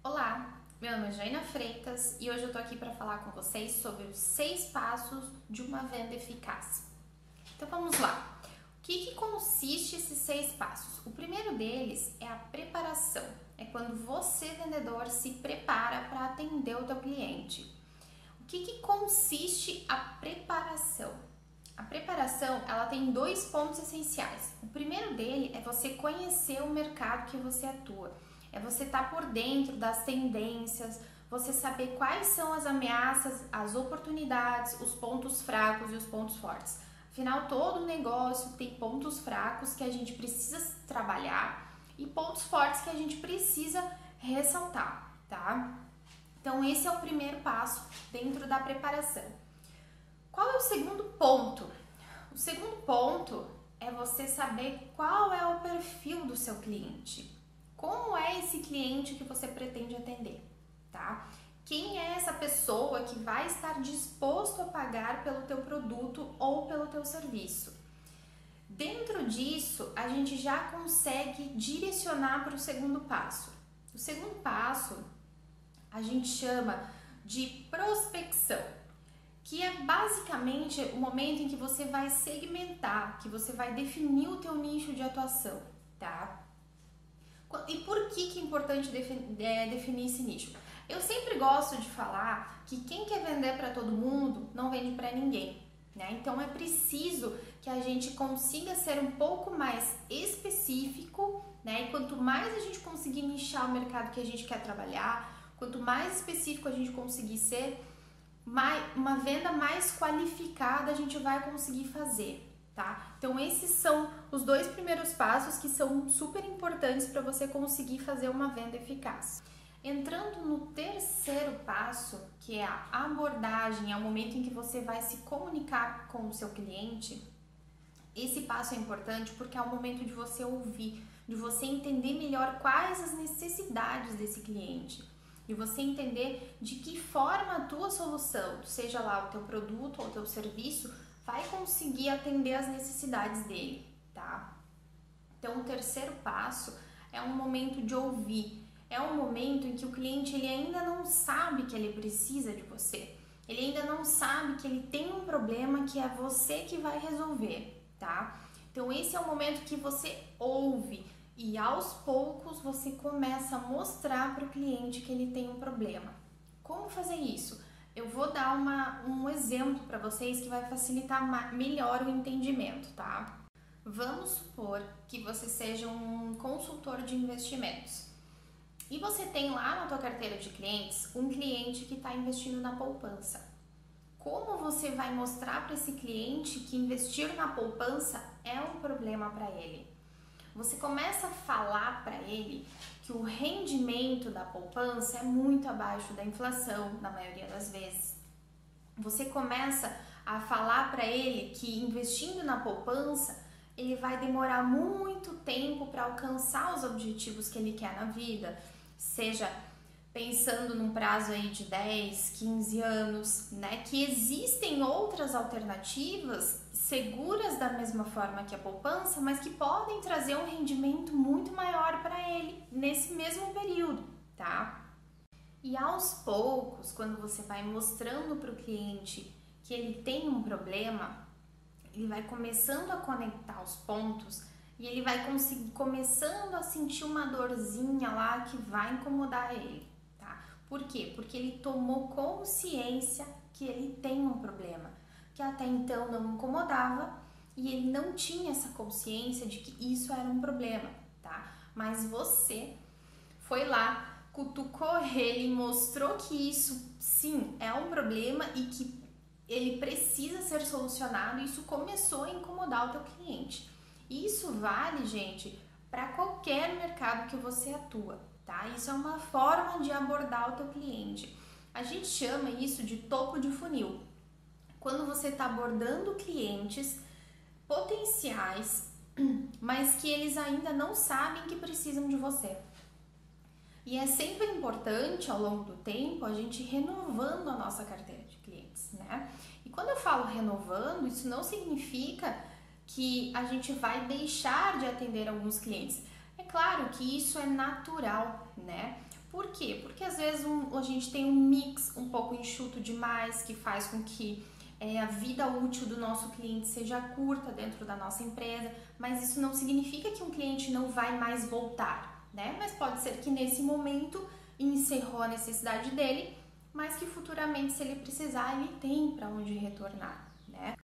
Olá, meu nome é Jaina Freitas e hoje eu tô aqui para falar com vocês sobre os 6 passos de uma venda eficaz. Então vamos lá. O que consiste esses 6 passos? O primeiro deles é a preparação. É quando você, vendedor, se prepara para atender o teu cliente. O que consiste a preparação? A preparação, ela tem 2 pontos essenciais. O primeiro dele é você conhecer o mercado que você atua. É você estar por dentro das tendências, você saber quais são as ameaças, as oportunidades, os pontos fracos e os pontos fortes. Afinal, todo negócio tem pontos fracos que a gente precisa trabalhar e pontos fortes que a gente precisa ressaltar, tá? Então, esse é o primeiro passo dentro da preparação. Qual é o segundo ponto? O segundo ponto é você saber qual é o perfil do seu cliente. Como é esse cliente que você pretende atender, tá? Quem é essa pessoa que vai estar disposto a pagar pelo teu produto ou pelo teu serviço? Dentro disso, a gente já consegue direcionar para o segundo passo. O segundo passo a gente chama de prospecção, que é basicamente o momento em que você vai segmentar, que você vai definir o teu nicho de atuação, tá? E por que é importante definir esse nicho? Eu sempre gosto de falar que quem quer vender para todo mundo não vende para ninguém, né? Então é preciso que a gente consiga ser um pouco mais específico, né? E quanto mais a gente conseguir nichar o mercado que a gente quer trabalhar, quanto mais específico a gente conseguir ser, uma venda mais qualificada a gente vai conseguir fazer. Tá? Então esses são os 2 primeiros passos que são super importantes para você conseguir fazer uma venda eficaz. Entrando no terceiro passo, que é a abordagem, é o momento em que você vai se comunicar com o seu cliente. Esse passo é importante porque é o momento de você ouvir, de você entender melhor quais as necessidades desse cliente, de você entender de que forma a tua solução, seja lá o teu produto ou o teu serviço, vai conseguir atender as necessidades dele, tá? Então, o terceiro passo é um momento de ouvir. É um momento em que o cliente ele ainda não sabe que ele precisa de você. Ele ainda não sabe que ele tem um problema que é você que vai resolver, tá? Então, esse é o momento que você ouve e aos poucos você começa a mostrar para o cliente que ele tem um problema. Como fazer isso? Eu vou dar um exemplo para vocês que vai facilitar melhor o entendimento, tá? Vamos supor que você seja um consultor de investimentos e você tem lá na tua carteira de clientes um cliente que está investindo na poupança. Como você vai mostrar para esse cliente que investir na poupança é um problema para ele? Você começa a falar para ele que o rendimento da poupança é muito abaixo da inflação, na maioria das vezes. Você começa a falar para ele que investindo na poupança, ele vai demorar muito tempo para alcançar os objetivos que ele quer na vida, seja pensando num prazo aí de 10, 15 anos, né? Que existem outras alternativas seguras da mesma forma que a poupança, mas que podem trazer um rendimento muito maior para ele nesse mesmo período, tá? E aos poucos, quando você vai mostrando para o cliente que ele tem um problema, ele vai começando a conectar os pontos e ele vai começando a sentir uma dorzinha lá que vai incomodar ele. Por quê? Porque ele tomou consciência que ele tem um problema, que até então não incomodava e ele não tinha essa consciência de que isso era um problema, tá? Mas você foi lá, cutucou ele e mostrou que isso sim é um problema e que ele precisa ser solucionado e isso começou a incomodar o teu cliente. E isso vale, gente, para qualquer mercado que você atua. Tá? Isso é uma forma de abordar o teu cliente. A gente chama isso de topo de funil. Quando você está abordando clientes potenciais, mas que eles ainda não sabem que precisam de você. E é sempre importante, ao longo do tempo, a gente renovando a nossa carteira de clientes, né? E quando eu falo renovando, isso não significa que a gente vai deixar de atender alguns clientes. É claro que isso é natural, né? Por quê? Porque às vezes a gente tem um mix um pouco enxuto demais, que faz com que a vida útil do nosso cliente seja curta dentro da nossa empresa, mas isso não significa que um cliente não vai mais voltar, né? Mas pode ser que nesse momento encerrou a necessidade dele, mas que futuramente, se ele precisar, ele tem para onde retornar, né?